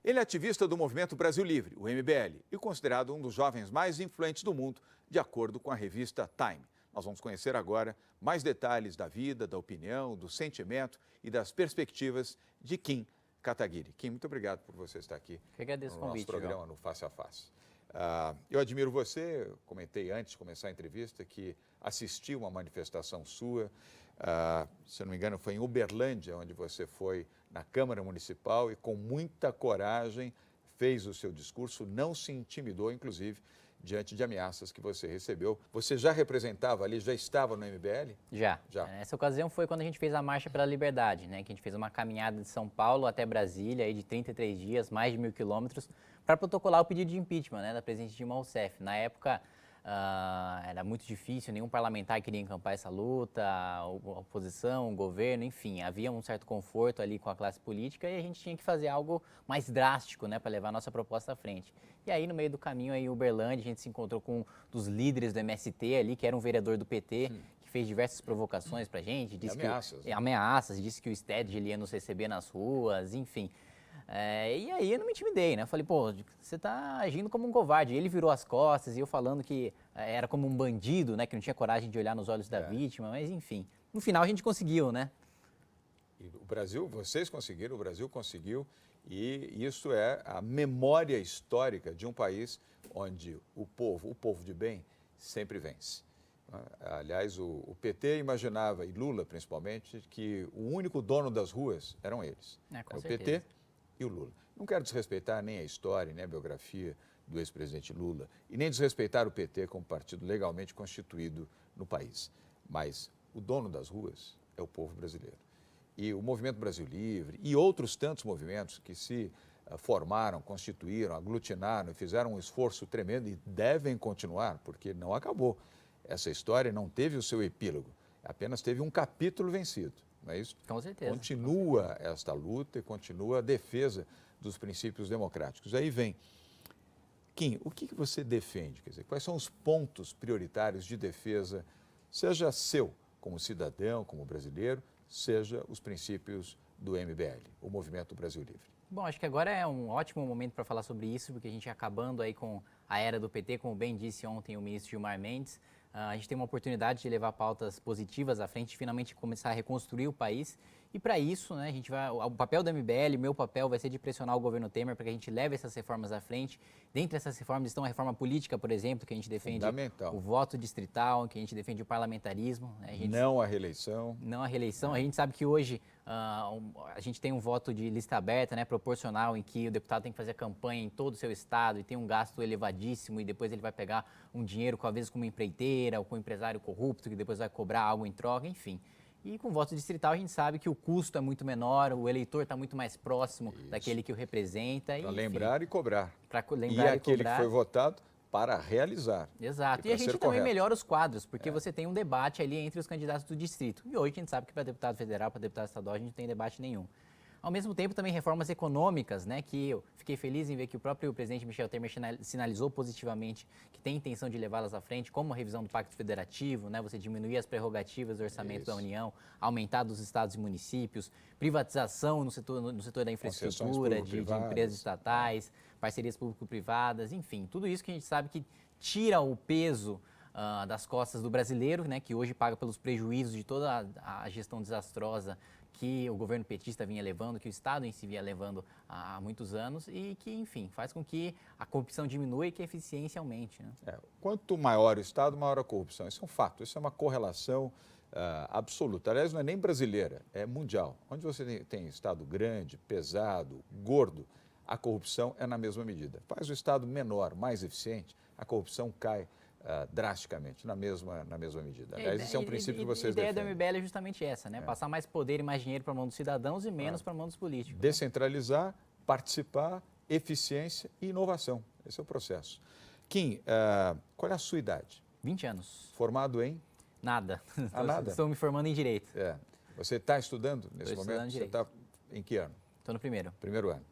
Ele é ativista do Movimento Brasil Livre, o MBL, e considerado um dos jovens mais influentes do mundo, de acordo com a revista Time. Nós vamos conhecer agora mais detalhes da vida, da opinião, do sentimento e das perspectivas de Kim Kataguiri. Kim, muito obrigado por você estar aqui Eu agradeço no o convite, nosso programa, João. no Face a Face. Eu admiro você, comentei antes de começar a entrevista que assisti uma manifestação sua, se eu não me engano foi em Uberlândia, onde você foi na Câmara Municipal e com muita coragem fez o seu discurso, não se intimidou, inclusive, diante de ameaças que você recebeu. Você já representava ali, já estava no MBL? Já. Já. Essa ocasião foi quando a gente fez a Marcha pela Liberdade, né? Que a gente fez uma caminhada de São Paulo até Brasília, aí de 33 dias, mais de 1.000 quilômetros, para protocolar o pedido de impeachment, né, da presidente Dilma Rousseff. Na época, era muito difícil, nenhum parlamentar queria encampar essa luta, a oposição, o governo, enfim, havia um certo conforto ali com a classe política e a gente tinha que fazer algo mais drástico, né, para levar a nossa proposta à frente. E aí, no meio do caminho, aí, em Uberlândia, a gente se encontrou com um dos líderes do MST ali, que era um vereador do PT, que fez diversas provocações pra gente. Disse ameaças. Ameaças, disse que o STED ele ia nos receber nas ruas, enfim. E aí eu não me intimidei, né? Eu falei, pô, você tá agindo como um covarde. E ele virou as costas e eu falando que era como um bandido, né? Que não tinha coragem de olhar nos olhos da vítima, mas enfim. No final a gente conseguiu, né? E o Brasil, vocês conseguiram, o Brasil conseguiu, e isso é a memória histórica de um país onde o povo de bem, sempre vence. Aliás, o PT imaginava, e Lula principalmente, que o único dono das ruas eram eles. Com o certeza. PT e o Lula. Não quero desrespeitar nem a história, nem a biografia do ex-presidente Lula, e nem desrespeitar o PT como partido legalmente constituído no país. Mas o dono das ruas é o povo brasileiro. E o Movimento Brasil Livre e outros tantos movimentos que se formaram, constituíram, aglutinaram e fizeram um esforço tremendo e devem continuar, porque não acabou. Essa história não teve o seu epílogo, apenas teve um capítulo vencido. Não é isso? Com certeza. Continua esta luta e continua a defesa dos princípios democráticos. Aí vem, Kim, o que você defende? Quer dizer, quais são os pontos prioritários de defesa, seja seu como cidadão, como brasileiro, seja os princípios do MBL, o Movimento Brasil Livre? Bom, acho que agora é um ótimo momento para falar sobre isso, porque a gente acabando aí com a era do PT, como bem disse ontem o ministro Gilmar Mendes, a gente tem uma oportunidade de levar pautas positivas à frente, finalmente começar a reconstruir o país. E para isso, né, o papel do MBL, meu papel vai ser de pressionar o governo Temer para que a gente leve essas reformas à frente. Dentre essas reformas estão a reforma política, por exemplo, que a gente defende o voto distrital, que a gente defende o parlamentarismo. Né, não a reeleição. Não a reeleição. A gente sabe que hoje a gente tem um voto de lista aberta, né, proporcional, em que o deputado tem que fazer campanha em todo o seu estado e tem um gasto elevadíssimo e depois ele vai pegar um dinheiro, às vezes com uma empreiteira ou com um empresário corrupto, que depois vai cobrar algo em troca, enfim. E com voto distrital a gente sabe que o custo é muito menor, o eleitor está muito mais próximo daquele que o representa. Para lembrar e cobrar. Para lembrar e aquele que foi votado para realizar. Exato. E a gente também melhora os quadros, porque você tem um debate ali entre os candidatos do distrito. E hoje a gente sabe que para deputado federal, para deputado estadual, a gente não tem debate nenhum. Ao mesmo tempo, também reformas econômicas, né, que eu fiquei feliz em ver que o próprio presidente Michel Temer sinalizou positivamente que tem intenção de levá-las à frente, como a revisão do Pacto Federativo, né, você diminuir as prerrogativas do orçamento da União, aumentar dos estados e municípios, privatização no setor da infraestrutura, de empresas estatais, parcerias público-privadas, enfim, tudo isso que a gente sabe que tira o peso das costas do brasileiro, né, que hoje paga pelos prejuízos de toda a gestão desastrosa que o governo petista vinha levando, que o Estado em si vinha levando há muitos anos e que, enfim, faz com que a corrupção diminua e que a eficiência aumente. Né? Quanto maior o Estado, maior a corrupção. Isso é um fato, isso é uma correlação absoluta. Aliás, não é nem brasileira, é mundial. Onde você tem Estado grande, pesado, gordo, a corrupção é na mesma medida. Faz o Estado menor, mais eficiente, a corrupção cai drasticamente, na mesma medida. Aliás, esse é um princípio que vocês defendem. A ideia do MBL é justamente essa, né? Passar mais poder e mais dinheiro para a mão dos cidadãos e menos para a mão dos políticos. Descentralizar, participar, eficiência e inovação. Esse é o processo. Kim, qual é a sua idade? 20 anos. Formado em? Nada. Nada? Estou me formando em Direito. Você está estudando nesse momento? Estudando Direito. Você está em que ano? Estou no primeiro. Primeiro ano.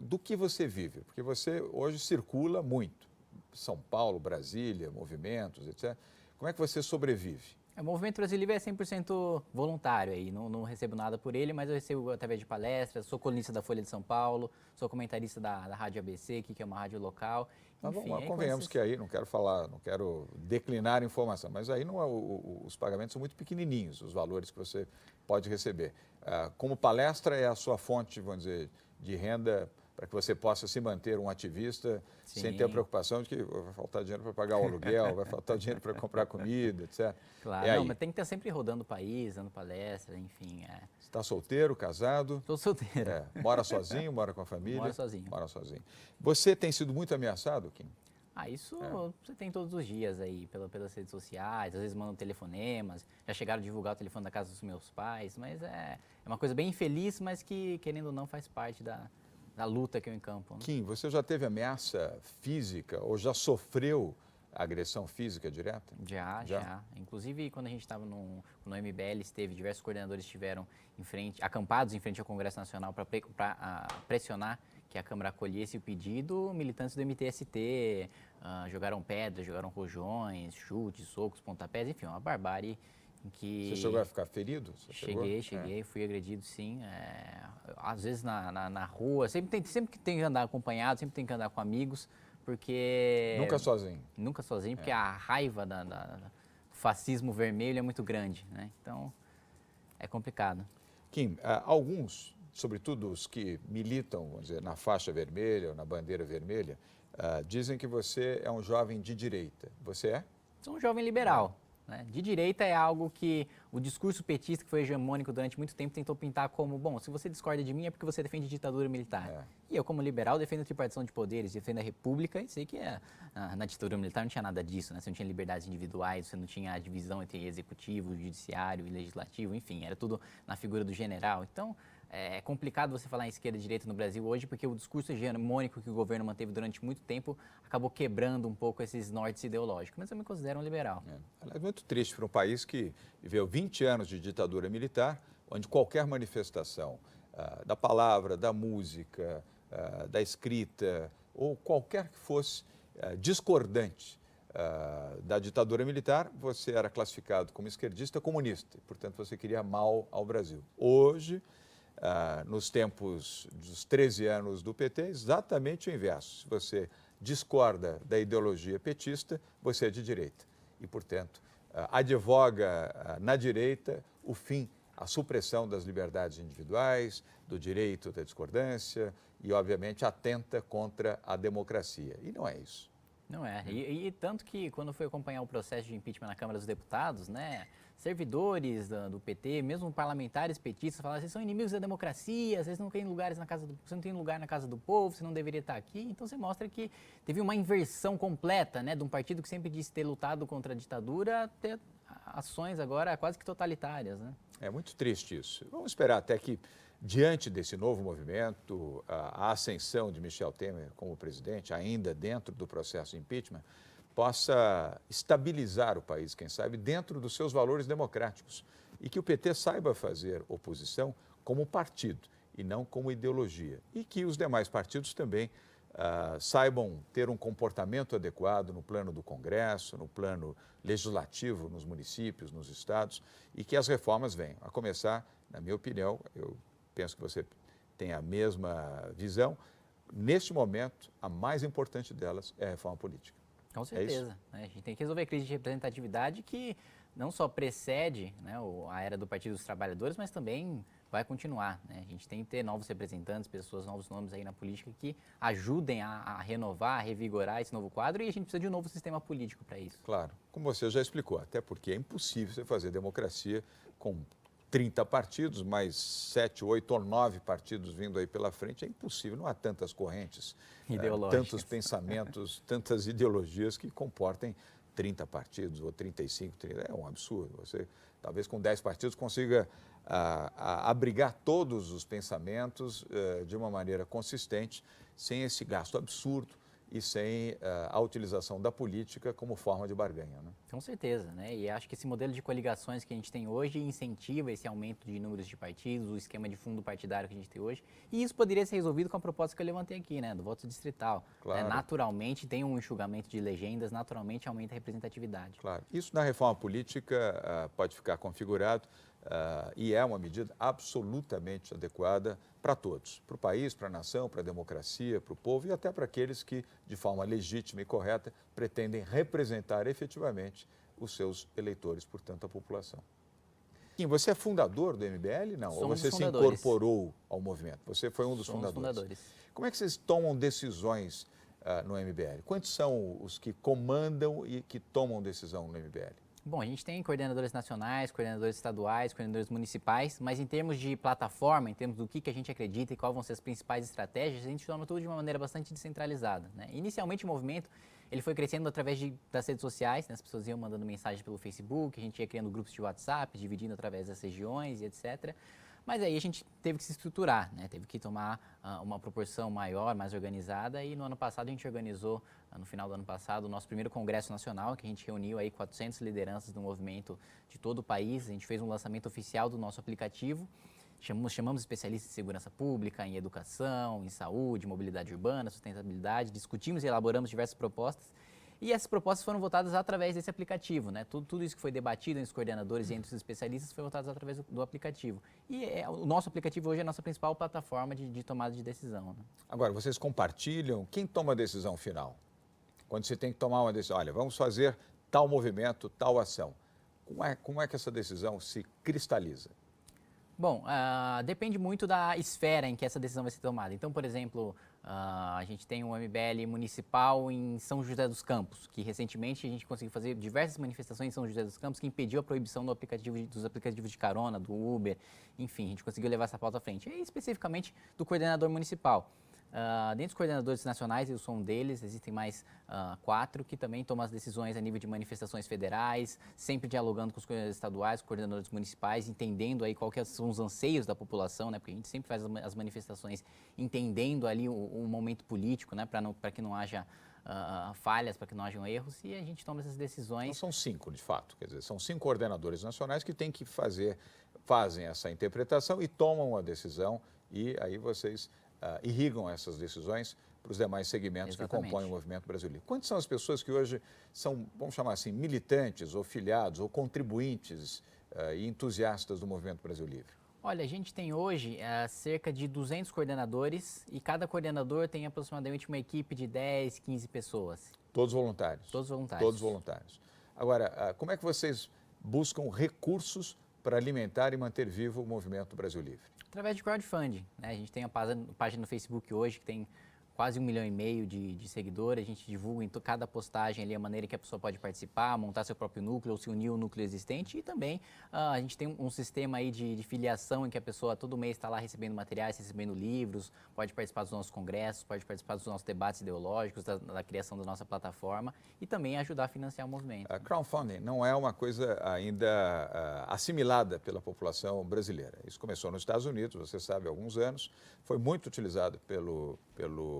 Do que você vive? Porque você hoje circula muito. São Paulo, Brasília, movimentos, etc. Como é que você sobrevive? O Movimento Brasil Livre é 100% voluntário aí, não recebo nada por ele, mas eu recebo através de palestras, sou colunista da Folha de São Paulo, sou comentarista da Rádio ABC, que é uma rádio local. Enfim, Mas convenhamos que aí, não quero falar, não quero declinar informação, mas aí não é os pagamentos são muito pequenininhos, os valores que você pode receber. Como palestra é a sua fonte, vamos dizer, de renda para que você possa se manter um ativista sem ter a preocupação de que vai faltar dinheiro para pagar o aluguel, vai faltar dinheiro para comprar comida, etc. Claro, mas tem que estar sempre rodando o país, dando palestra, enfim. Você está solteiro, casado? Estou solteiro. Mora sozinho, mora com a família? Moro sozinho. Mora sozinho. Você tem sido muito ameaçado, Kim? Isso você tem todos os dias aí, pelas redes sociais, às vezes mandam telefonemas, já chegaram a divulgar o telefone da casa dos meus pais, mas é uma coisa bem infeliz, mas que, querendo ou não, faz parte da luta que eu encampo. Né? Kim, você já teve ameaça física ou já sofreu agressão física direta? Já. Inclusive, quando a gente estava no MBL, diversos coordenadores estiveram acampados em frente ao Congresso Nacional para pressionar que a Câmara acolhesse o pedido. Militantes do MTST jogaram pedras, jogaram rojões, chutes, socos, pontapés, enfim, uma barbárie. Que você chegou a ficar ferido? Cheguei, fui agredido sim. Às vezes na rua, sempre que tem que andar acompanhado, sempre tem que andar com amigos, porque... Nunca sozinho? Nunca sozinho, porque a raiva do fascismo vermelho é muito grande, né? Então, é complicado. Kim, alguns, sobretudo os que militam, vamos dizer, na faixa vermelha ou na bandeira vermelha, dizem que você é um jovem de direita. Você é? Sou um jovem liberal. Né? De direita é algo que o discurso petista, que foi hegemônico durante muito tempo, tentou pintar como, bom, se você discorda de mim é porque você defende ditadura militar. E eu, como liberal, defendo a tripartição de poderes, defendo a república e sei que na ditadura militar não tinha nada disso, né? Você não tinha liberdades individuais, você não tinha a divisão entre executivo, judiciário e legislativo, enfim, era tudo na figura do general. Então, é complicado você falar em esquerda e direita no Brasil hoje, porque o discurso hegemônico que o governo manteve durante muito tempo acabou quebrando um pouco esses nortes ideológicos, mas eu me considero um liberal. É muito triste para um país que viveu 20 anos de ditadura militar, onde qualquer manifestação da palavra, da música, da escrita, ou qualquer que fosse discordante da ditadura militar, você era classificado como esquerdista comunista, portanto você queria mal ao Brasil. Hoje, nos tempos dos 13 anos do PT, exatamente o inverso. Se você discorda da ideologia petista, você é de direita. E, portanto, advoga na direita o fim, a supressão das liberdades individuais, do direito da discordância e, obviamente, atenta contra a democracia. E não é isso. Não é. E tanto que, quando fui acompanhar o processo de impeachment na Câmara dos Deputados, né, servidores do PT, mesmo parlamentares petistas, falaram: vocês são inimigos da democracia, vocês não têm lugares você não tem lugar na casa do povo, você não deveria estar aqui. Então, você mostra que teve uma inversão completa, né, de um partido que sempre disse ter lutado contra a ditadura a ter ações agora quase que totalitárias, né? É muito triste isso. Vamos esperar até que, diante desse novo movimento, a ascensão de Michel Temer como presidente, ainda dentro do processo de impeachment, possa estabilizar o país, quem sabe, dentro dos seus valores democráticos. E que o PT saiba fazer oposição como partido e não como ideologia. E que os demais partidos também saibam ter um comportamento adequado no plano do Congresso, no plano legislativo, nos municípios, nos estados, e que as reformas venham. A começar, na minha opinião, eu penso que você tem a mesma visão, neste momento, a mais importante delas é a reforma política. Com certeza. A gente tem que resolver a crise de representatividade que não só precede, né, a era do Partido dos Trabalhadores, mas também vai continuar. Né? A gente tem que ter novos representantes, novos nomes aí na política que ajudem a renovar, a revigorar esse novo quadro, e a gente precisa de um novo sistema político para isso. Claro, como você já explicou, até porque é impossível você fazer democracia com 30 partidos, mais 7, 8 ou 9 partidos vindo aí pela frente, é impossível, não há tantas correntes, tantos pensamentos, tantas ideologias que comportem 30 partidos ou 35, 30, é um absurdo. Você, talvez com 10 partidos, consiga abrigar todos os pensamentos de uma maneira consistente, sem esse gasto absurdo e sem a utilização da política como forma de barganha, né? Com certeza, né? E acho que esse modelo de coligações que a gente tem hoje incentiva esse aumento de números de partidos, o esquema de fundo partidário que a gente tem hoje. E isso poderia ser resolvido com a proposta que eu levantei aqui, né? Do voto distrital. Claro. Né? Naturalmente tem um enxugamento de legendas, naturalmente aumenta a representatividade. Claro. Isso na reforma política pode ficar configurado e é uma medida absolutamente adequada para todos, para o país, para a nação, para a democracia, para o povo e até para aqueles que, de forma legítima e correta, pretendem representar efetivamente os seus eleitores, portanto, a população. Kim, você é fundador do MBL, não? Ou você se incorporou ao movimento? Você foi um dos fundadores. Como é que vocês tomam decisões no MBL? Quantos são os que comandam e que tomam decisão no MBL? Bom, a gente tem coordenadores nacionais, coordenadores estaduais, coordenadores municipais, mas em termos de plataforma, em termos do que a gente acredita e quais vão ser as principais estratégias, a gente toma tudo de uma maneira bastante descentralizada, né? Inicialmente o movimento ele foi crescendo através das redes sociais, né? As pessoas iam mandando mensagem pelo Facebook, a gente ia criando grupos de WhatsApp, dividindo através das regiões e etc. Mas aí a gente teve que se estruturar, né? Teve que tomar uma proporção maior, mais organizada e no ano passado a gente organizou, no final do ano passado, o nosso primeiro congresso nacional, que a gente reuniu aí 400 lideranças do movimento de todo o país, a gente fez um lançamento oficial do nosso aplicativo, chamamos especialistas em segurança pública, em educação, em saúde, mobilidade urbana, sustentabilidade, discutimos e elaboramos diversas propostas. E essas propostas foram votadas através desse aplicativo, né? Tudo isso que foi debatido entre os coordenadores e entre os especialistas foi votado através do aplicativo. E o nosso aplicativo hoje é a nossa principal plataforma de tomada de decisão, né? Agora, vocês compartilham? Quem toma a decisão final? Quando você tem que tomar uma decisão, olha, vamos fazer tal movimento, tal ação. Como é que essa decisão se cristaliza? Bom, depende muito da esfera em que essa decisão vai ser tomada. Então, por exemplo, a gente tem um MBL municipal em São José dos Campos, que recentemente a gente conseguiu fazer diversas manifestações em São José dos Campos que impediu a proibição dos aplicativos de carona, do Uber, enfim, a gente conseguiu levar essa pauta à frente. E especificamente do coordenador municipal. Dentre os coordenadores nacionais, eu sou um deles, existem mais 4 que também tomam as decisões a nível de manifestações federais, sempre dialogando com os coordenadores estaduais, coordenadores municipais, entendendo aí quais são os anseios da população, né? Porque a gente sempre faz as manifestações entendendo ali o momento político, né? Para que não haja falhas, para que não hajam erros, e a gente toma essas decisões. Então, são 5, de fato, quer dizer, são 5 coordenadores nacionais que têm que fazem essa interpretação e tomam a decisão, e aí vocês irrigam essas decisões para os demais segmentos Exatamente. Que compõem o movimento brasileiro. Quantas são as pessoas que hoje são, vamos chamar assim, militantes, ou filiados, ou contribuintes e entusiastas do movimento Brasil Livre? Olha, a gente tem hoje cerca de 200 coordenadores e cada coordenador tem aproximadamente uma equipe de 10, 15 pessoas. Todos voluntários? Todos voluntários. Todos voluntários. Agora, como é que vocês buscam recursos para alimentar e manter vivo o movimento Brasil Livre? Através de crowdfunding, né? A gente tem a página no Facebook hoje que tem quase 1,5 milhão de seguidores. A gente divulga em cada postagem ali a maneira que a pessoa pode participar, montar seu próprio núcleo ou se unir ao núcleo existente. E também a gente tem um sistema aí de filiação em que a pessoa todo mês está lá recebendo materiais, recebendo livros, pode participar dos nossos congressos, pode participar dos nossos debates ideológicos, da criação da nossa plataforma e também ajudar a financiar o movimento. Crowdfunding não é uma coisa ainda assimilada pela população brasileira. Isso começou nos Estados Unidos, você sabe, há alguns anos. Foi muito utilizado pelo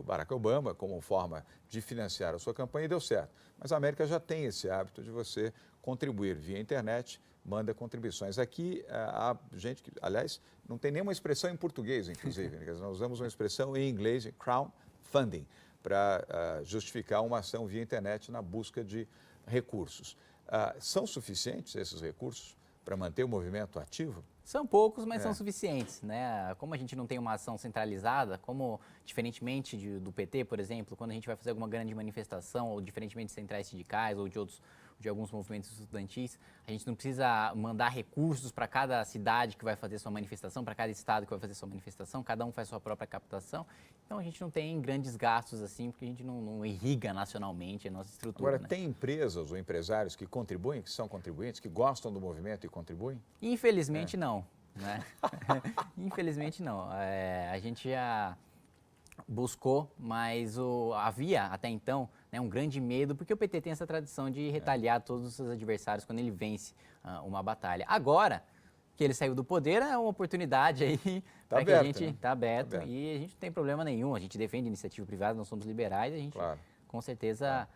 Barack Obama como forma de financiar a sua campanha e deu certo. Mas a América já tem esse hábito de você contribuir via internet, manda contribuições. Aqui há gente que, aliás, não tem nenhuma expressão em português, inclusive. Nós usamos uma expressão em inglês, crowdfunding, para justificar uma ação via internet na busca de recursos. São suficientes esses recursos para manter o movimento ativo? São poucos, mas são suficientes, né? Como a gente não tem uma ação centralizada, como diferentemente do PT, por exemplo, quando a gente vai fazer alguma grande manifestação, ou diferentemente de centrais sindicais ou de alguns movimentos estudantis, a gente não precisa mandar recursos para cada cidade que vai fazer sua manifestação, para cada estado que vai fazer sua manifestação, cada um faz sua própria captação. Então a gente não tem grandes gastos assim, porque a gente não irriga nacionalmente a nossa estrutura. Agora, tem empresas ou empresários que contribuem, que são contribuintes, que gostam do movimento e contribuem? Infelizmente não, né? Infelizmente não. A gente já buscou, mas havia até então, né, um grande medo, porque o PT tem essa tradição de retaliar todos os seus adversários quando ele vence uma batalha. Agora que ele saiu do poder, é uma oportunidade aí para que a gente está aberto, e a gente não tem problema nenhum, a gente defende iniciativa privada, nós somos liberais, a gente Com certeza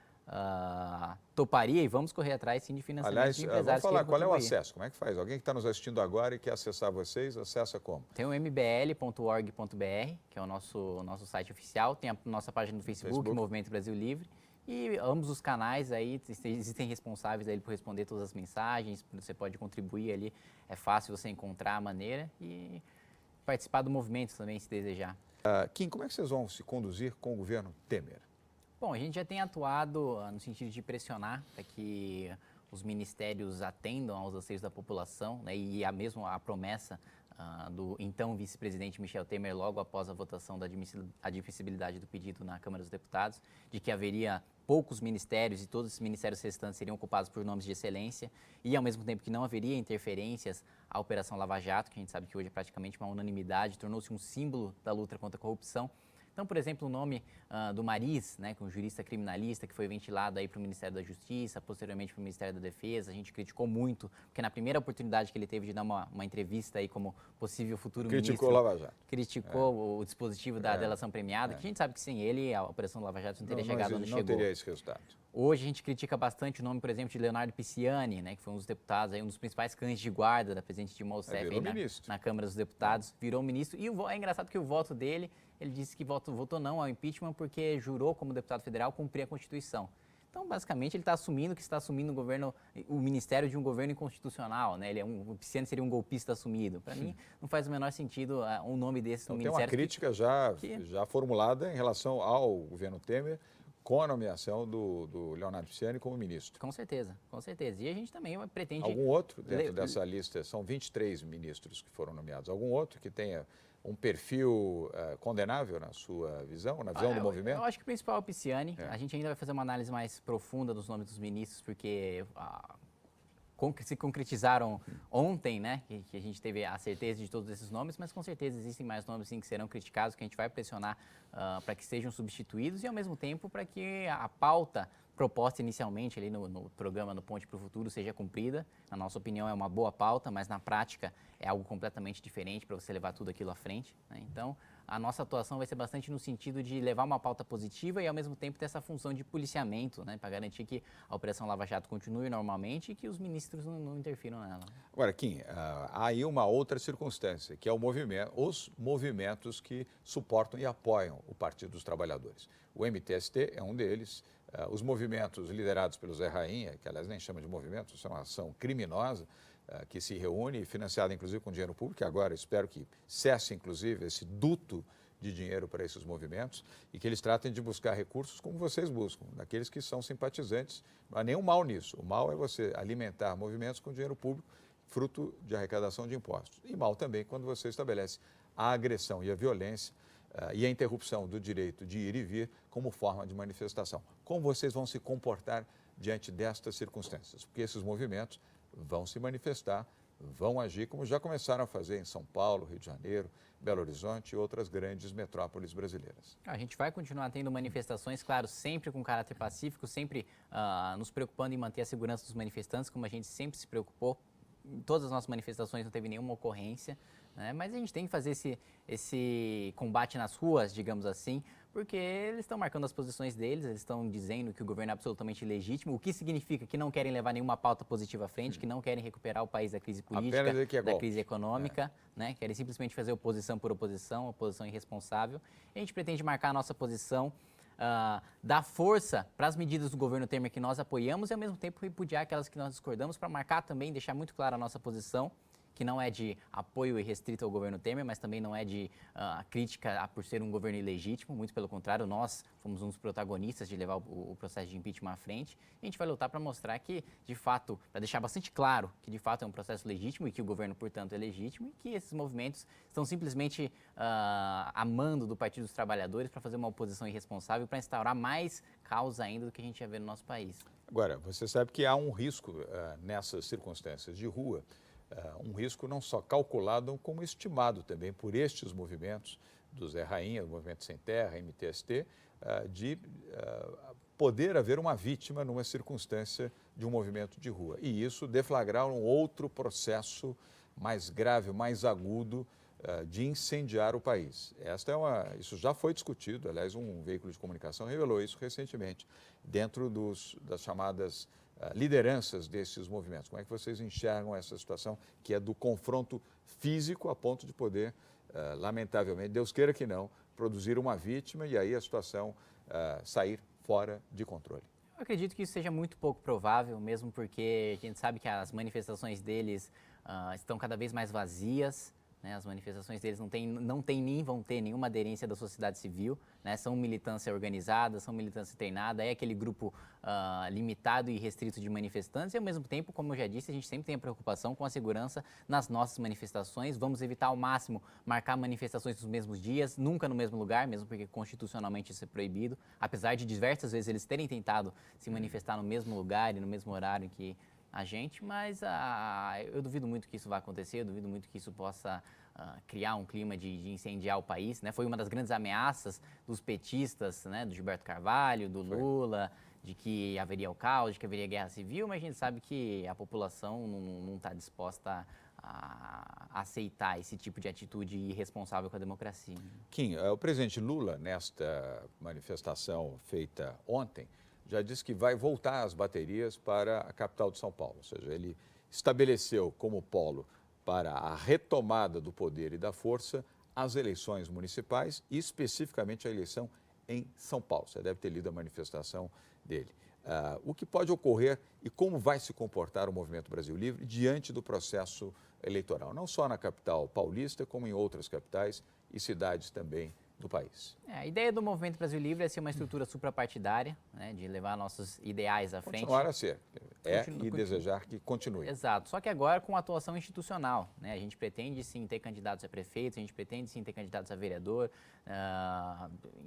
toparia e vamos correr atrás sim de financiamento Aliás, de empresários. vamos falar, que qual é o contribuir. acesso? Como é que faz? Alguém que está nos assistindo agora e quer acessar vocês, acessa como? Tem o mbl.org.br, que é o nosso site oficial, tem a nossa página no Facebook, Movimento Brasil Livre, e ambos os canais aí, existem responsáveis aí por responder todas as mensagens, você pode contribuir ali, é fácil você encontrar a maneira e participar do movimento também, se desejar. Kim, como é que vocês vão se conduzir com o governo Temer? Bom, a gente já tem atuado no sentido de pressionar para que os ministérios atendam aos anseios da população, né, e a promessa do então vice-presidente Michel Temer, logo após a votação da admissibilidade do pedido na Câmara dos Deputados, de que haveria poucos ministérios e todos os ministérios restantes seriam ocupados por nomes de excelência e, ao mesmo tempo, que não haveria interferências à Operação Lava Jato, que a gente sabe que hoje é praticamente uma unanimidade, tornou-se um símbolo da luta contra a corrupção. Então, por exemplo, o nome do Mariz, né, que é um jurista criminalista que foi ventilado aí para o Ministério da Justiça, posteriormente para o Ministério da Defesa, a gente criticou muito, porque na primeira oportunidade que ele teve de dar uma entrevista aí como possível futuro criticou ministro... Lava Jato. Criticou o dispositivo da delação premiada, que a gente sabe que sem ele a Operação Lava Jato não teria chegado onde chegou. Não teria esse resultado. Hoje a gente critica bastante o nome, por exemplo, de Leonardo Pisciani, né, que foi um dos deputados, aí, um dos principais cães de guarda da presidente Dilma Rousseff na Câmara dos Deputados, virou ministro. E é engraçado que o voto dele, ele disse que votou não ao impeachment porque jurou como deputado federal cumprir a Constituição. Então, basicamente, ele está assumindo que está assumindo o ministério de um governo inconstitucional, né? O Pisciani seria um golpista assumido. Para mim, não faz o menor sentido um nome desse no ministério. Tem uma crítica já formulada em relação ao governo Temer, com a nomeação do Leonardo Pisciani como ministro. Com certeza, com certeza. E a gente também pretende... Algum outro dentro dessa lista? São 23 ministros que foram nomeados. Algum outro que tenha um perfil condenável na sua visão, na visão do movimento? Eu acho que o principal é o Pisciani. A gente ainda vai fazer uma análise mais profunda dos nomes dos ministros, porque se concretizaram ontem, né, que a gente teve a certeza de todos esses nomes, mas com certeza existem mais nomes sim, que serão criticados, que a gente vai pressionar para que sejam substituídos e, ao mesmo tempo, para que a pauta proposta inicialmente ali no programa No Ponte para o Futuro seja cumprida. Na nossa opinião, é uma boa pauta, mas na prática é algo completamente diferente para você levar tudo aquilo à frente, né? Então, a nossa atuação vai ser bastante no sentido de levar uma pauta positiva e, ao mesmo tempo, ter essa função de policiamento, né, para garantir que a Operação Lava Jato continue normalmente e que os ministros não interfiram nela. Agora, Kim, há aí uma outra circunstância, que é os movimentos que suportam e apoiam o Partido dos Trabalhadores. O MTST é um deles. Os movimentos liderados pelo Zé Rainha, que aliás nem chama de movimento, isso é uma ação criminosa, que se reúne, financiada inclusive com dinheiro público, e agora espero que cesse inclusive esse duto de dinheiro para esses movimentos e que eles tratem de buscar recursos como vocês buscam, daqueles que são simpatizantes. Não há nenhum mal nisso. O mal é você alimentar movimentos com dinheiro público, fruto de arrecadação de impostos. E mal também quando você estabelece a agressão e a violência e a interrupção do direito de ir e vir como forma de manifestação. Como vocês vão se comportar diante destas circunstâncias? Porque esses movimentos vão se manifestar, vão agir como já começaram a fazer em São Paulo, Rio de Janeiro, Belo Horizonte e outras grandes metrópoles brasileiras. A gente vai continuar tendo manifestações, claro, sempre com caráter pacífico, sempre nos preocupando em manter a segurança dos manifestantes, como a gente sempre se preocupou. Em todas as nossas manifestações não teve nenhuma ocorrência, né? Mas a gente tem que fazer esse combate nas ruas, digamos assim, porque eles estão marcando as posições deles, eles estão dizendo que o governo é absolutamente ilegítimo, o que significa que não querem levar nenhuma pauta positiva à frente, que não querem recuperar o país da crise política, da crise econômica, né? Querem simplesmente fazer oposição por oposição irresponsável. E a gente pretende marcar a nossa posição, dar força para as medidas do governo Temer que nós apoiamos e, ao mesmo tempo, repudiar aquelas que nós discordamos, para marcar também, deixar muito clara a nossa posição, que não é de apoio irrestrito ao governo Temer, mas também não é de crítica por ser um governo ilegítimo, muito pelo contrário, nós fomos um dos protagonistas de levar o processo de impeachment à frente, e a gente vai lutar para mostrar que, de fato, para deixar bastante claro que, de fato, é um processo legítimo e que o governo, portanto, é legítimo e que esses movimentos estão simplesmente amando do Partido dos Trabalhadores para fazer uma oposição irresponsável, para instaurar mais caos ainda do que a gente já vê no nosso país. Agora, você sabe que há um risco nessas circunstâncias de rua, um risco não só calculado, como estimado também por estes movimentos do Zé Rainha, do Movimento Sem Terra, MTST, de poder haver uma vítima numa circunstância de um movimento de rua. E isso deflagrar um outro processo mais grave, mais agudo de incendiar o país. Isso já foi discutido, aliás, um veículo de comunicação revelou isso recentemente, dentro das chamadas lideranças desses movimentos. Como é que vocês enxergam essa situação, que é do confronto físico a ponto de poder, lamentavelmente, Deus queira que não, produzir uma vítima e aí a situação sair fora de controle? Eu acredito que isso seja muito pouco provável, mesmo porque a gente sabe que as manifestações deles estão cada vez mais vazias, né? As manifestações deles não têm nem vão ter nenhuma aderência da sociedade civil, né? São militância organizada, são militância treinada, é aquele grupo limitado e restrito de manifestantes e, ao mesmo tempo, como eu já disse, a gente sempre tem a preocupação com a segurança nas nossas manifestações. Vamos evitar ao máximo marcar manifestações nos mesmos dias, nunca no mesmo lugar, mesmo porque constitucionalmente isso é proibido, apesar de diversas vezes eles terem tentado se manifestar no mesmo lugar e no mesmo horário que a gente, mas eu duvido muito que isso vá acontecer, eu duvido muito que isso possa criar um clima de incendiar o país, né? Foi uma das grandes ameaças dos petistas, né? Do Gilberto Carvalho, do Lula, de que haveria o caos, de que haveria guerra civil, mas a gente sabe que a população não está disposta a aceitar esse tipo de atitude irresponsável com a democracia. Kim, o presidente Lula, nesta manifestação feita ontem, já disse que vai voltar as baterias para a capital de São Paulo, ou seja, ele estabeleceu como polo para a retomada do poder e da força as eleições municipais e especificamente a eleição em São Paulo. Você deve ter lido a manifestação dele. O que pode ocorrer e como vai se comportar o Movimento Brasil Livre diante do processo eleitoral, não só na capital paulista, como em outras capitais e cidades também do país. A ideia do Movimento Brasil Livre é ser uma estrutura suprapartidária, né, de levar nossos ideais à frente. Continuar a ser. Desejar que continue. Exato, só que agora com atuação institucional, né? A gente pretende sim ter candidatos a prefeito, a gente pretende sim ter candidatos a vereador.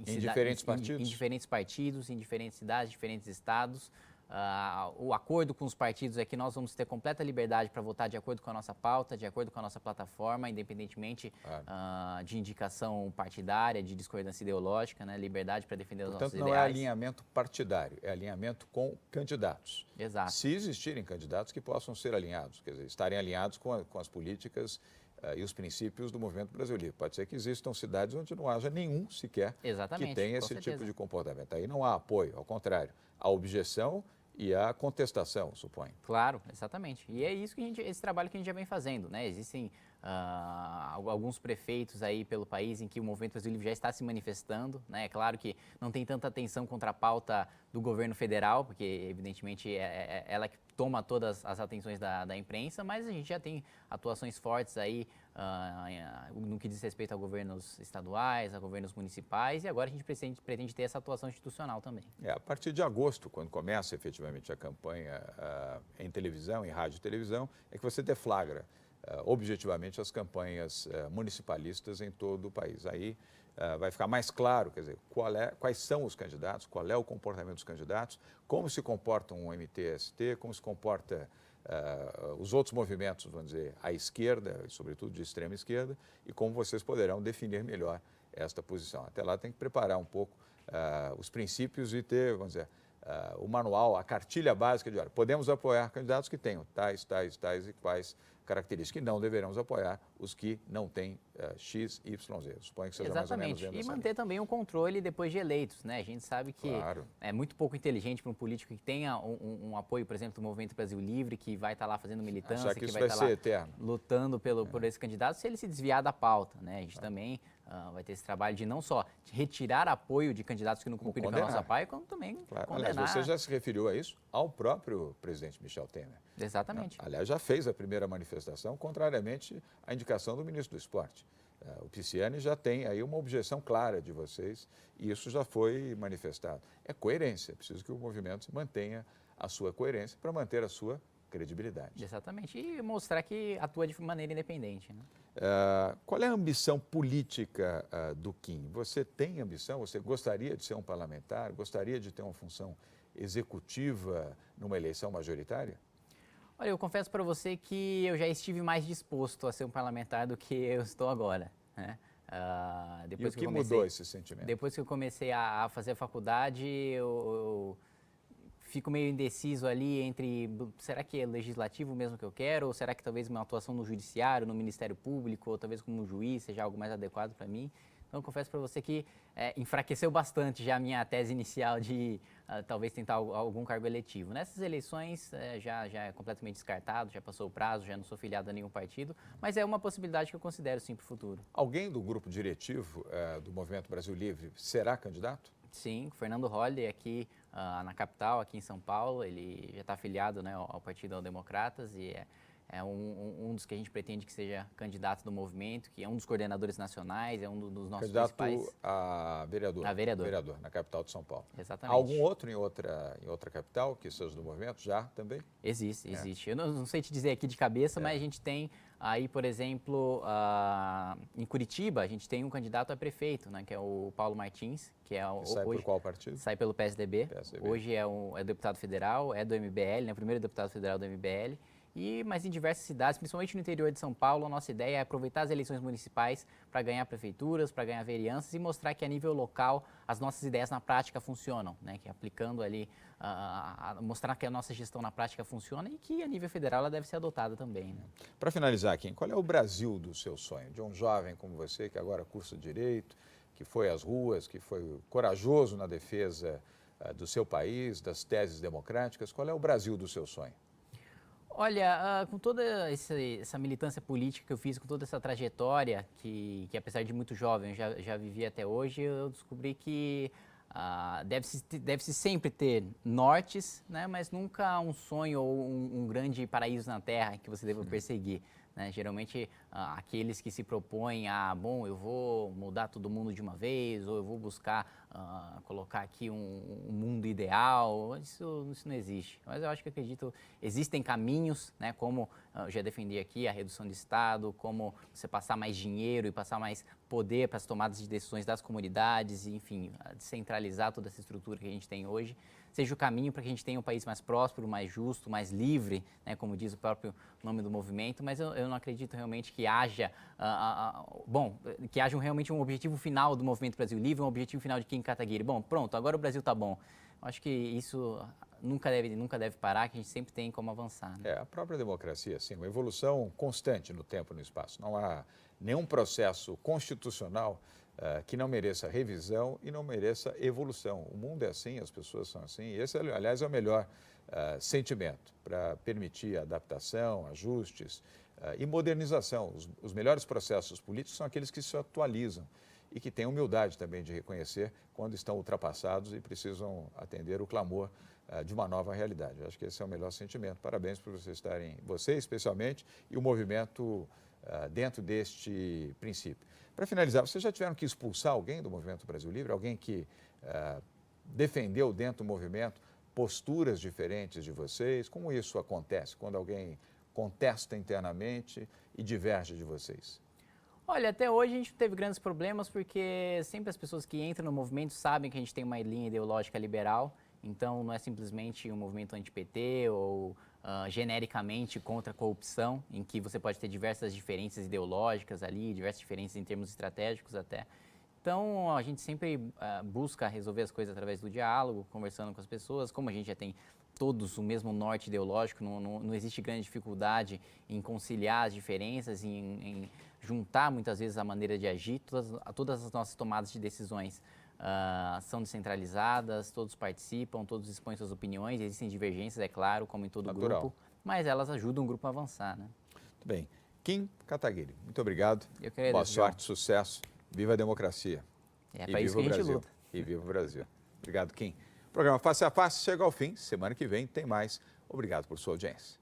Em diferentes partidos? Em diferentes partidos, em diferentes cidades, diferentes estados. O acordo com os partidos é que nós vamos ter completa liberdade para votar de acordo com a nossa pauta, de acordo com a nossa plataforma, independentemente de indicação partidária, de discordância ideológica, né? Liberdade para defender os nossos ideais. Portanto, não é alinhamento partidário, é alinhamento com candidatos. Exato. Se existirem candidatos que possam ser alinhados, quer dizer, estarem alinhados com as políticas e os princípios do Movimento Brasil Livre. Pode ser que existam cidades onde não haja nenhum sequer que tenha esse tipo de comportamento. Aí não há apoio, ao contrário, há objeção e a contestação, suponho. Claro, exatamente. E é isso que esse trabalho que a gente já vem fazendo, né? Existem alguns prefeitos aí pelo país em que o Movimento Brasil Livre já está se manifestando, né? É claro que não tem tanta atenção contra a pauta do governo federal, porque evidentemente é ela que toma todas as atenções da imprensa, mas a gente já tem atuações fortes aí no que diz respeito a governos estaduais, a governos municipais, e agora a gente pretende ter essa atuação institucional também. A partir de agosto, quando começa efetivamente a campanha em televisão, em rádio e televisão, é que você deflagra objetivamente as campanhas municipalistas em todo o país. Aí vai ficar mais claro, quer dizer, quais são os candidatos, qual é o comportamento dos candidatos, como se comporta um MTST, como se comporta os outros movimentos, vamos dizer, à esquerda, sobretudo de extrema esquerda, e como vocês poderão definir melhor esta posição. Até lá tem que preparar um pouco os princípios e ter, vamos dizer, o manual, a cartilha básica de, olha, podemos apoiar candidatos que tenham tais e quais características, que não deveremos apoiar os que não têm X, Y, Z. Suponho que seja mais ou menos e manter também o controle depois de eleitos, né? A gente sabe que é muito pouco inteligente para um político que tenha um apoio, por exemplo, do Movimento Brasil Livre, que vai estar lá fazendo militância, que vai estar lá lutando por esse candidato, se ele se desviar da pauta, né? A gente também vai ter esse trabalho de não só retirar apoio de candidatos que não cumpriram com a nossa pauta, como também condenar. Aliás, você já se referiu a isso ao próprio presidente Michel Temer. Exatamente. Aliás, já fez a primeira manifestação, contrariamente à indicação do ministro do Esporte. O Pisciani já tem aí uma objeção clara de vocês e isso já foi manifestado. É coerência, é preciso que o movimento mantenha a sua coerência para manter a sua credibilidade. Exatamente, e mostrar que atua de maneira independente, né? Qual é a ambição política do Kim? Você tem ambição? Você gostaria de ser um parlamentar? Gostaria de ter uma função executiva numa eleição majoritária? Olha, eu confesso para você que eu já estive mais disposto a ser um parlamentar do que eu estou agora, né? E o que mudou esse sentimento? Depois que eu comecei a fazer a faculdade, eu fico meio indeciso ali entre, será que é legislativo mesmo que eu quero, ou será que talvez uma atuação no judiciário, no Ministério Público, ou talvez como juiz seja algo mais adequado para mim. Então, eu confesso para você que enfraqueceu bastante já a minha tese inicial de talvez tentar algum cargo eletivo. Nessas eleições já é completamente descartado, já passou o prazo, já não sou filiado a nenhum partido, mas é uma possibilidade que eu considero sim para o futuro. Alguém do grupo diretivo do Movimento Brasil Livre será candidato? Sim, Fernando Holliday aqui na capital, aqui em São Paulo, ele já está afiliado, né, ao Partido Democratas e é um dos que a gente pretende que seja candidato do movimento, que é um dos coordenadores nacionais, é um dos nossos candidato principais... a vereador. A vereador. Vereador, na capital de São Paulo. Exatamente. Algum outro em outra capital que seja do movimento já também? Existe. Eu não sei te dizer aqui de cabeça, mas a gente tem aí, por exemplo, em Curitiba, a gente tem um candidato a prefeito, né, que é o Paulo Martins, que é sai hoje, por qual partido? Sai pelo PSDB. Hoje é deputado federal, é do MBL, né, o primeiro deputado federal do MBL. Mas em diversas cidades, principalmente no interior de São Paulo, a nossa ideia é aproveitar as eleições municipais para ganhar prefeituras, para ganhar vereanças e mostrar que a nível local as nossas ideias na prática funcionam, né? Que aplicando ali, mostrar que a nossa gestão na prática funciona e que a nível federal ela deve ser adotada também. Né? Para finalizar, Kim, qual é o Brasil do seu sonho? De um jovem como você que agora cursa Direito, que foi às ruas, que foi corajoso na defesa do seu país, das teses democráticas, qual é o Brasil do seu sonho? Olha, com toda essa militância política que eu fiz, com toda essa trajetória, que apesar de muito jovem eu já vivi até hoje, eu descobri que deve-se sempre ter nortes, né, mas nunca um sonho ou um grande paraíso na Terra que você deva perseguir. Né? Geralmente, aqueles que se propõem bom, eu vou mudar todo mundo de uma vez, ou eu vou buscar colocar aqui um mundo ideal, isso não existe. Mas eu acho que acredito, existem caminhos, né, como eu já defendi aqui, a redução de Estado, como você passar mais dinheiro e passar mais poder para as tomadas de decisões das comunidades, e, enfim, descentralizar toda essa estrutura que a gente tem hoje, seja o caminho para que a gente tenha um país mais próspero, mais justo, mais livre, né, como diz o próprio nome do movimento, mas eu não acredito realmente que haja, realmente um objetivo final do Movimento Brasil Livre, um objetivo final de Kim Kataguiri. Bom, pronto, agora o Brasil está bom. Eu acho que isso nunca deve parar, que a gente sempre tem como avançar. Né? A própria democracia, sim, uma evolução constante no tempo e no espaço. Não há nenhum processo constitucional que não mereça revisão e não mereça evolução. O mundo é assim, as pessoas são assim. E esse, aliás, é o melhor sentimento para permitir adaptação, ajustes e modernização. Os melhores processos políticos são aqueles que se atualizam e que têm humildade também de reconhecer quando estão ultrapassados e precisam atender o clamor de uma nova realidade. Eu acho que esse é o melhor sentimento. Parabéns por vocês estarem, você especialmente, e o movimento dentro deste princípio. Para finalizar, vocês já tiveram que expulsar alguém do Movimento Brasil Livre? Alguém que defendeu dentro do movimento posturas diferentes de vocês? Como isso acontece quando alguém contesta internamente e diverge de vocês? Olha, até hoje a gente teve grandes problemas porque sempre as pessoas que entram no movimento sabem que a gente tem uma linha ideológica liberal, então não é simplesmente um movimento anti-PT ou genericamente contra a corrupção, em que você pode ter diversas diferenças ideológicas ali, diversas diferenças em termos estratégicos até. Então a gente sempre busca resolver as coisas através do diálogo, conversando com as pessoas, como a gente já tem todos o mesmo norte ideológico, não existe grande dificuldade em conciliar as diferenças, em juntar muitas vezes a maneira de agir, todas as nossas tomadas de decisões são descentralizadas, todos participam, todos expõem suas opiniões, existem divergências, é claro, como em todo grupo, mas elas ajudam o grupo a avançar. Né? Muito bem. Kim Kataguiri, muito obrigado. Eu queria Boa sorte, sucesso, viva a democracia. É para isso que a gente luta. E viva o Brasil. Obrigado, Kim. O programa Face a Face chega ao fim. Semana que vem tem mais. Obrigado por sua audiência.